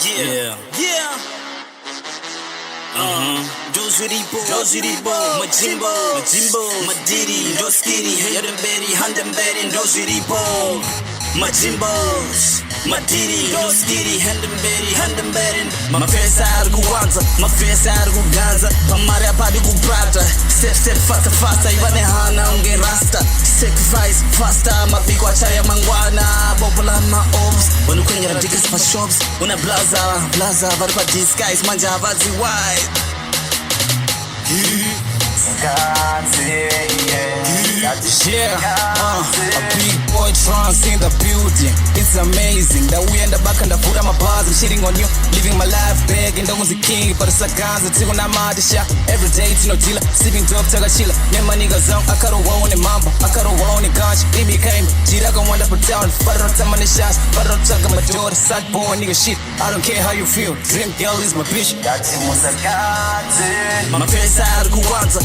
Yeah. Doziribo, Majimbo, Madiri, Doskiri, Mberi, Handeyi, Doziribo, Majimbos, Madiri, Doskiri, Handeyi, Mafesa Kuganza, Kuganza, Pamare Padi Kubrata, step faster, Ivane Hana unge rasta, sacrifice faster, Mapiko Chaya Mangwana, Bopola ma obs, when you can get tickets for shops, when a blaza, Varpa disguise, Manjavazi wide. A big boy Trunx in the building. It's amazing that we end up back and I put on my bars. I'm shitting on you, living my life big and don't the king. But it's a Kuganza, till when I'm out the shop. Every day it's no dealer, sipping dope, take a chiller. Name my niggas on, I got a wall in the mamba, I got a wall in the ganj. Baby came, Jira gon' wind up a town. But I don't tell my shots, but I don't talk my daughter. Sad boy, nigga shit. I don't care how you feel. Dream girl is my bitch. My face out Kuganza,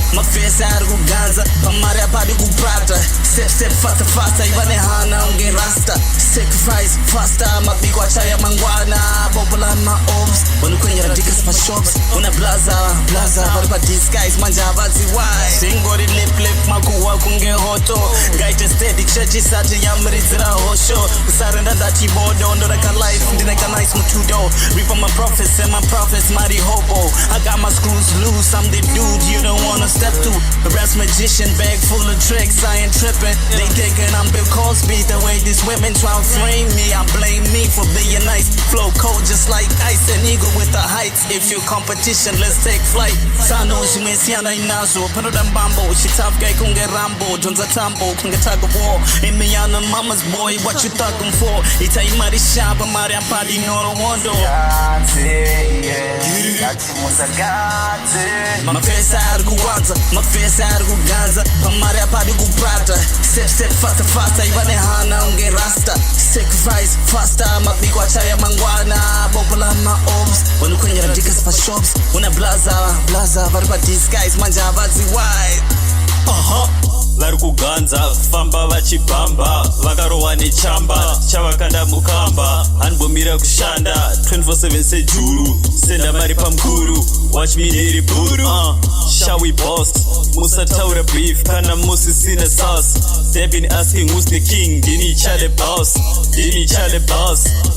Kuganza, Pamare Padi Kubrata, step faster, Ivane Hana unge rasta, sacrifice faster, Mapiko Chaya Mangwana, Bopola ma obs, when you can get tickets for shops, when a blaza, Varpa disguise, Manjavazi wide. Singori lip, Makuwa kunge hoto, Gaita steady, churches at Yamrizra Hosho, Saranda Dati Bodo, Ndoraka life, Dinaka nice Mutudo, Reaper my prophets and my prophets, Mari Hobo. I got my screws loose, I'm the dude you don't wanna step to. A brass magician, bag full of tricks, I ain't tripping. They thinking I'm Bill Cosby, the way these women try to frame me. I blame me for being nice. Flow cold just like ice, an eagle with the heights. If you competition, let's take flight. Sano, Shimesiana Inazo, Panodam Bambo, she tough guy, Kunge Rambo, Jonza Tambo, Kunge Tag of War. Emiana Mama's boy, what you talking for? It's a Mari Shaba, Maria Padi, Noro Wando. My face out Kuganza, Pamare Padi Kubrata, step faster, Ivane Hana unge rasta, sacrifice faster, Mapiko Chaya Mangwana, Bopola ma obs, when you can get tickets for shops, when a blaza, Varpa disguise, Manjavazi wide. Vari Kuganza, famba vachibamba, vakarowa nechamba, chavakanda mukamba, hanbomira kushanda, 24/7 sejuru, senda mari pamkuru, watch me hit it buru, shall we boast, musataura beef, kana musisina sauce, they've been asking who's the king, dini Chale boss,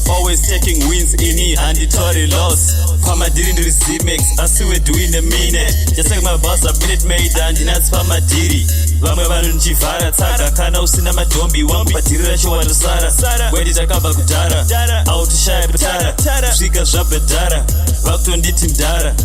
always taking wins, ini handitory loss, Pama didn't remix, I see we're doing the minute, just like my boss, a minute made, and that's Pama diri. Vamwe vanonchivhara tsaka kana usina madombi wamupatirira chiwanosara weditakabva kudhara autoshaya patara kusvika zvabhedhara vakutonditi mdhara